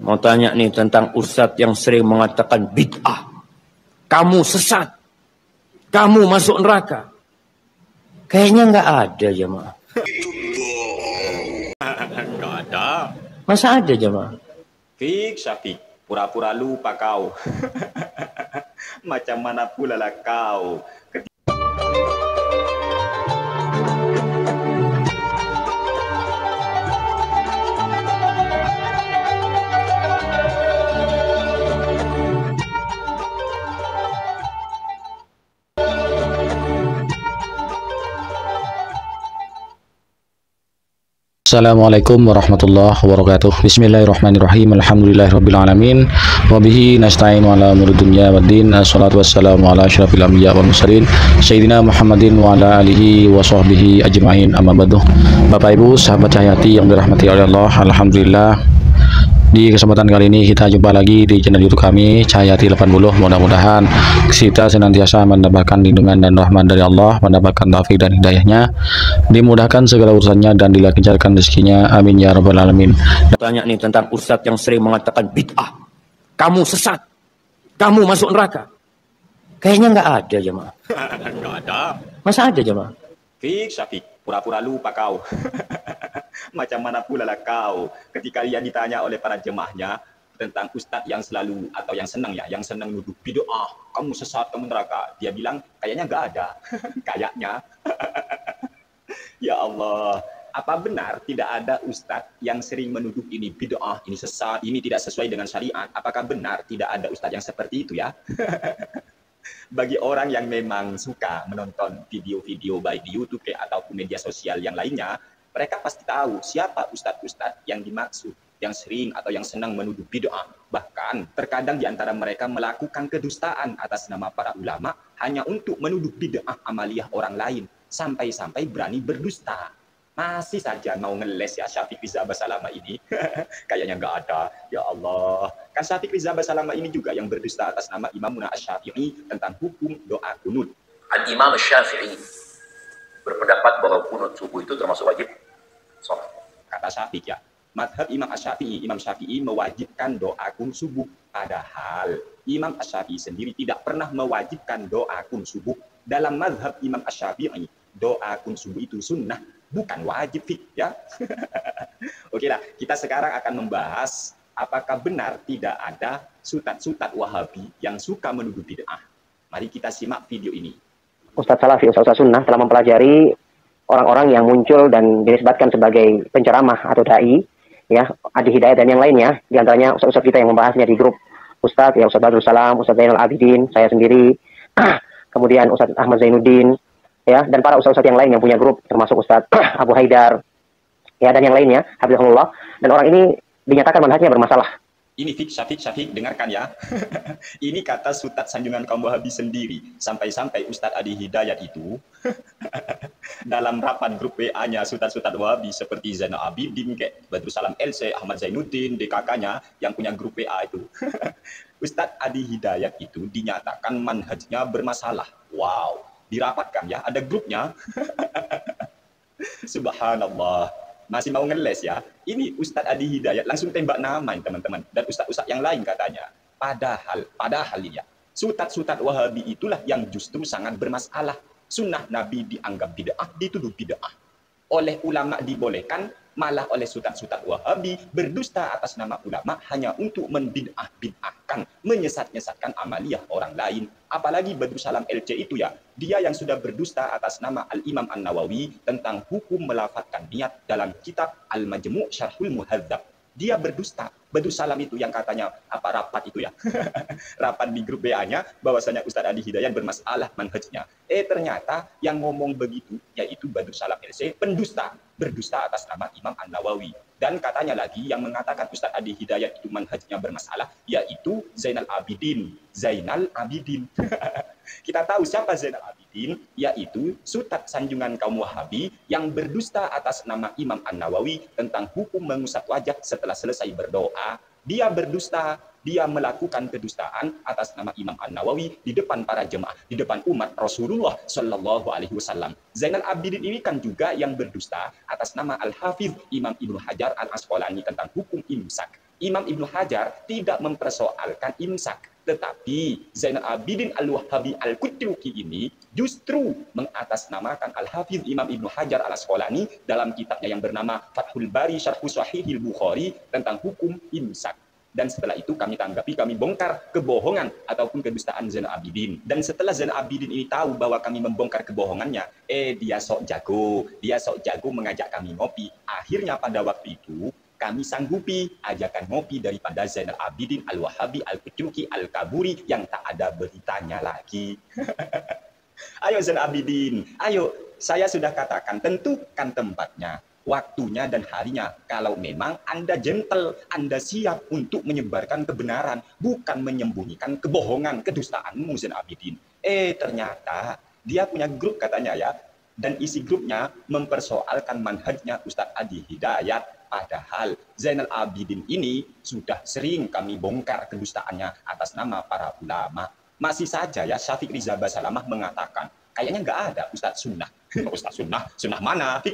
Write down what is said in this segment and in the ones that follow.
Mau tanya nih tentang ustadz yang sering mengatakan bid'ah. Kamu sesat. Kamu masuk neraka. Kayaknya nggak ada jemaah. Nggak ada. Masa ada jemaah? Fik, Syafiq. Pura-pura lupa kau. Macam mana pula lah kau. Assalamualaikum warahmatullahi wabarakatuh. Bismillahirrahmanirrahim. Alhamdulillahirrabbilalamin. Wabihi nasta'in wa ala umuri dunya waddin. Assalatu wassalamu ala asyrafil anbiya wal mursalin Sayyidina Muhammadin wa ala alihi wa sahbihi ajma'in, amma ba'du. Bapak Ibu sahabat Cahyati yang dirahmati oleh Allah, alhamdulillah di kesempatan kali ini kita jumpa lagi di channel YouTube kami Cahyati 80. Mudah-mudahan kita senantiasa mendapatkan lindungan dan rahmat dari Allah, mendapatkan taufik dan hidayahnya, dimudahkan segala urusannya dan dilancarkan rezekinya, amin ya rabbal alamin. Tanya nih tentang ustadz yang sering mengatakan bid'ah. Kamu sesat. Kamu masuk neraka. Kayaknya nggak ada jemaah. Nggak ada. Masa ada jemaah? Fik, Syafiq. Pura-pura lupa kau. Macam mana pula lah kau ketika ia ditanya oleh para jemaahnya tentang ustadz yang selalu atau yang senang nuduh bid'ah, kamu sesat, kamu neraka. Dia bilang kayaknya nggak ada. Kayaknya. Ya Allah, apa benar tidak ada ustadz yang sering menuduh ini bid'ah, ini sesat, ini tidak sesuai dengan syariat? Apakah benar tidak ada ustadz yang seperti itu ya? Bagi orang yang memang suka menonton video-video baik di YouTube ataupun media sosial yang lainnya, mereka pasti tahu siapa ustadz-ustadz yang dimaksud, yang sering atau yang senang menuduh bid'ah. Bahkan terkadang di antara mereka melakukan kedustaan atas nama para ulama hanya untuk menuduh bid'ah amaliyah orang lain, sampai-sampai berani berdusta. Masih saja mau ngeles ya Syafiq Rizal Basalama ini. Kayaknya nggak ada. Ya Allah. Kan Syafiq Rizal Basalama ini juga yang berdusta atas nama Imamuna Asy-Syafi'i tentang hukum doa kunut. Al-Imam Asy-Syafi'i berpendapat bahwa kunut subuh itu termasuk wajib sholat. Kata Syafiq ya, madhab Imam Asy-Syafi'i, Imam Syafi'i mewajibkan doa kunut subuh. Padahal Imam Asy-Syafi'i sendiri tidak pernah mewajibkan doa kunut subuh. Dalam madhab Imam Asy-Syafi'i, doa kunut subuh itu sunnah, bukan wajib, ya. Oke lah, kita sekarang akan membahas apakah benar tidak ada sutat-sutat Wahabi yang suka menuduh bid'ah. Mari kita simak video ini. Ustadz Salafi, Ustadz Sunnah telah mempelajari orang-orang yang muncul dan dinisbatkan sebagai penceramah atau dai, ya, Adi Hidayat dan yang lainnya. Di antaranya ustadz-ustadz kita yang membahasnya di grup Ustadz, ya, Ustadz Badrul Salam, Ustadz Zainal Abidin, saya sendiri, kemudian Ustadz Ahmad Zainuddin, ya, dan para ustadz yang lain yang punya grup, termasuk Ustadz Abu Haidar, ya, dan yang lainnya, Habibullah. Dan orang ini dinyatakan manhajnya bermasalah. Ini Syafiq, dengarkan ya. Ini kata sutat sanjungan kaum Wahabi sendiri. Sampai-sampai Ustadz Adi Hidayat itu dalam rapat grup WA-nya sutat-sutat Wahabi seperti Zainal Abidin, Badrul Salam LC, Ahmad Zainuddin, DKK-nya yang punya grup WA itu. Ustadz Adi Hidayat itu dinyatakan manhajnya bermasalah. Wow. Dirapatkan ya, ada grupnya. Subhanallah. Masih mau ngeles ya. Ini Ustadz Adi Hidayat langsung tembak nama teman-teman. Dan ustadz-ustadz yang lain katanya. Padahal ya, sutat-sutat Wahabi itulah yang justru sangat bermasalah. Sunnah Nabi dianggap bid'ah, dituduh bid'ah. Oleh ulama dibolehkan, malah oleh sutat-sutat Wahabi berdusta atas nama ulama hanya untuk membid'ah-bid'ahkan, menyesat-nyesatkan amaliyah orang lain. Apalagi Badrul Salam LC itu ya, dia yang sudah berdusta atas nama Al-Imam An-Nawawi tentang hukum melafatkan niat dalam kitab Al-Majmu' Syarhul Muhadzab. Dia berdusta. Badrul Salam itu yang katanya apa rapat itu ya. Rapat di grup WA-nya bahwasanya Ustadz Adi Hidayat bermasalah manhajnya. Ternyata yang ngomong begitu yaitu Badrul Salam LC, pendusta, berdusta atas nama Imam An-Nawawi. Dan katanya lagi yang mengatakan Ustadz Adi Hidayat itu manhajnya bermasalah yaitu Zainal Abidin. Kita tahu siapa Zainal Abidin, yaitu sutat sanjungan kaum Wahabi yang berdusta atas nama Imam An-Nawawi tentang hukum mengusap wajah setelah selesai berdoa. Dia berdusta, dia melakukan kedustaan atas nama Imam An-Nawawi di depan para jemaah, di depan umat Rasulullah Shallallahu Alaihi Wasallam. Zainal Abidin ini kan juga yang berdusta atas nama Al-Hafidh Imam Ibnu Hajar Al-Asqalani tentang hukum imsak. Imam Ibnu Hajar tidak mempersoalkan imsak. Tetapi Zainal Abidin Al-Wahhabi Al-Qutluki ini justru mengatasnamakan Al-Hafiz Imam Ibnu Hajar Al-Asqalani dalam kitabnya yang bernama Fathul Bari Syarhu Sahihil Bukhari tentang hukum imsak. Dan setelah itu kami tanggapi, kami bongkar kebohongan ataupun kedustaan Zainal Abidin. Dan setelah Zainal Abidin ini tahu bahwa kami membongkar kebohongannya, dia sok jago mengajak kami ngopi. Akhirnya pada waktu itu kami sanggupi ajakan ngopi daripada Zainal Abidin Al-Wahhabi Al-Qutluki Al-Kaburi yang tak ada beritanya lagi. Ayo Zainal Abidin, ayo, saya sudah katakan, tentukan tempatnya, waktunya dan harinya. Kalau memang Anda gentle, Anda siap untuk menyebarkan kebenaran, bukan menyembunyikan kebohongan, kedustaanmu Zainal Abidin. Ternyata dia punya grup katanya ya, dan isi grupnya mempersoalkan manhajnya Ustadz Adi Hidayat. Padahal Zainal Abidin ini sudah sering kami bongkar kedustaannya atas nama para ulama. Masih saja ya Syafiq Riza Basalamah mengatakan, kayaknya nggak ada Ustadz Sunnah. Ustadz Sunnah? Sunnah mana?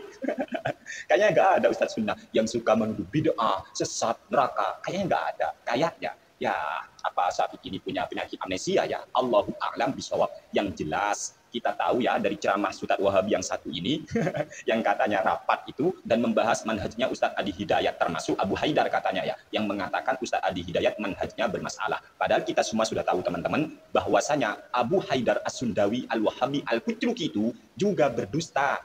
Kayaknya nggak ada Ustadz Sunnah yang suka menuduh bid'ah, sesat, neraka. Kayaknya nggak ada. Kayaknya. Ya, apa Syafiq ini punya penyakit amnesia ya? Allahu a'lam bishawab. Yang jelas, kita tahu ya dari ceramah Ustadz Wahabi yang satu ini yang katanya rapat itu dan membahas manhajnya Ustadz Adi Hidayat, termasuk Abu Haidar katanya ya, yang mengatakan Ustadz Adi Hidayat manhajnya bermasalah. Padahal kita semua sudah tahu teman-teman bahwasanya Abu Haidar As-Sundawi Al-Wahhabi Al-Qutluki itu juga berdusta,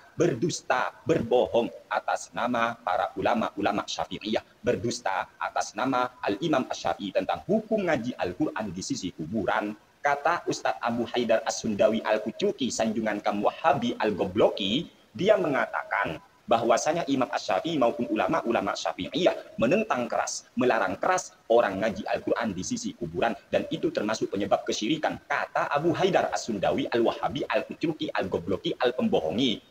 berbohong atas nama para ulama Syafi'iyah, berdusta atas nama Al-Imam Asy-Syafi'i tentang hukum ngaji Al-Quran di sisi kuburan. Kata Ustadz Abu Haidar As-Sundawi Al-Qutluki Sanjungan Kaum Wahhabi Al-Gobloki, dia mengatakan bahwasanya Imam Asy-Syafi'i maupun ulama Syafi'iyah menentang keras, melarang keras orang ngaji Al-Quran di sisi kuburan, dan itu termasuk penyebab kesyirikan. Kata Abu Haidar As-Sundawi Al-Wahhabi Al-Qutluki Al-Gobloki Al-Pembohongi.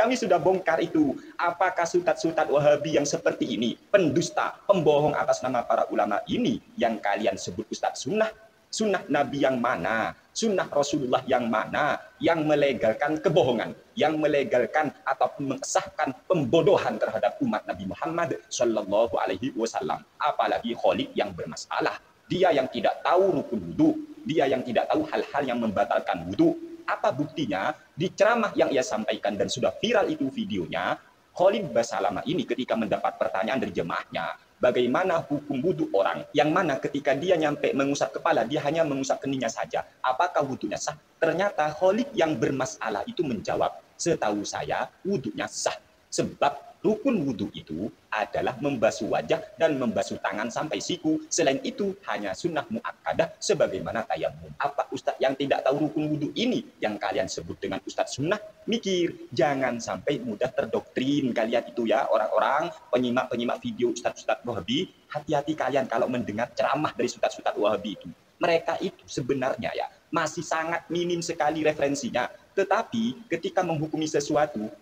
Kami sudah bongkar itu. Apakah sultan Wahabi yang seperti ini, pendusta, pembohong atas nama para ulama ini yang kalian sebut Ustadz Sunnah? Sunnah Nabi yang mana? Sunnah Rasulullah yang mana? Yang melegalkan kebohongan, yang melegalkan ataupun mengesahkan pembodohan terhadap umat Nabi Muhammad Sallallahu Alaihi Wasallam. Apalagi Khalid yang bermasalah. Dia yang tidak tahu rukun wudu, dia yang tidak tahu hal-hal yang membatalkan wudu. Apa buktinya? Di ceramah yang ia sampaikan dan sudah viral itu videonya, Khalid Basalamah ini ketika mendapat pertanyaan dari jemaahnya, bagaimana hukum wudhu orang yang mana ketika dia nyampe mengusap kepala, dia hanya mengusap keningnya saja, apakah wudhunya sah? Ternyata Khalid yang bermasalah itu menjawab, setahu saya wudhunya sah, sebab rukun wudhu itu adalah membasuh wajah dan membasuh tangan sampai siku. Selain itu hanya sunnah muakkadah sebagaimana tayamum. Apa ustadz yang tidak tahu rukun wudhu ini yang kalian sebut dengan ustadz sunnah? Mikir, jangan sampai mudah terdoktrin kalian itu ya, orang-orang penyimak video ustadz Wahabi. Hati-hati kalian kalau mendengar ceramah dari ustadz Wahabi itu. Mereka itu sebenarnya ya masih sangat minim sekali referensinya. Tetapi ketika menghukumi sesuatu,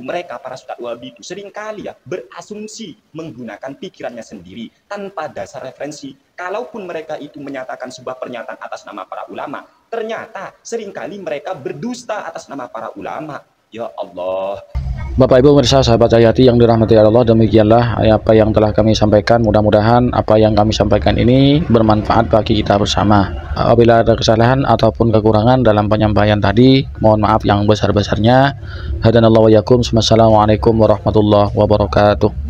mereka para ustadz Wahabi itu seringkali ya berasumsi menggunakan pikirannya sendiri tanpa dasar referensi. Kalaupun mereka itu menyatakan sebuah pernyataan atas nama para ulama, ternyata seringkali mereka berdusta atas nama para ulama. Ya Allah. Bapak Ibu pemirsa sahabat Hayati yang dirahmati Allah, demikianlah apa yang telah kami sampaikan. Mudah-mudahan apa yang kami sampaikan ini bermanfaat bagi kita bersama. Apabila ada kesalahan ataupun kekurangan dalam penyampaian tadi, mohon maaf yang besar-besarnya. Hadanallahu wa yakum. Wassalamualaikum warahmatullahi wabarakatuh.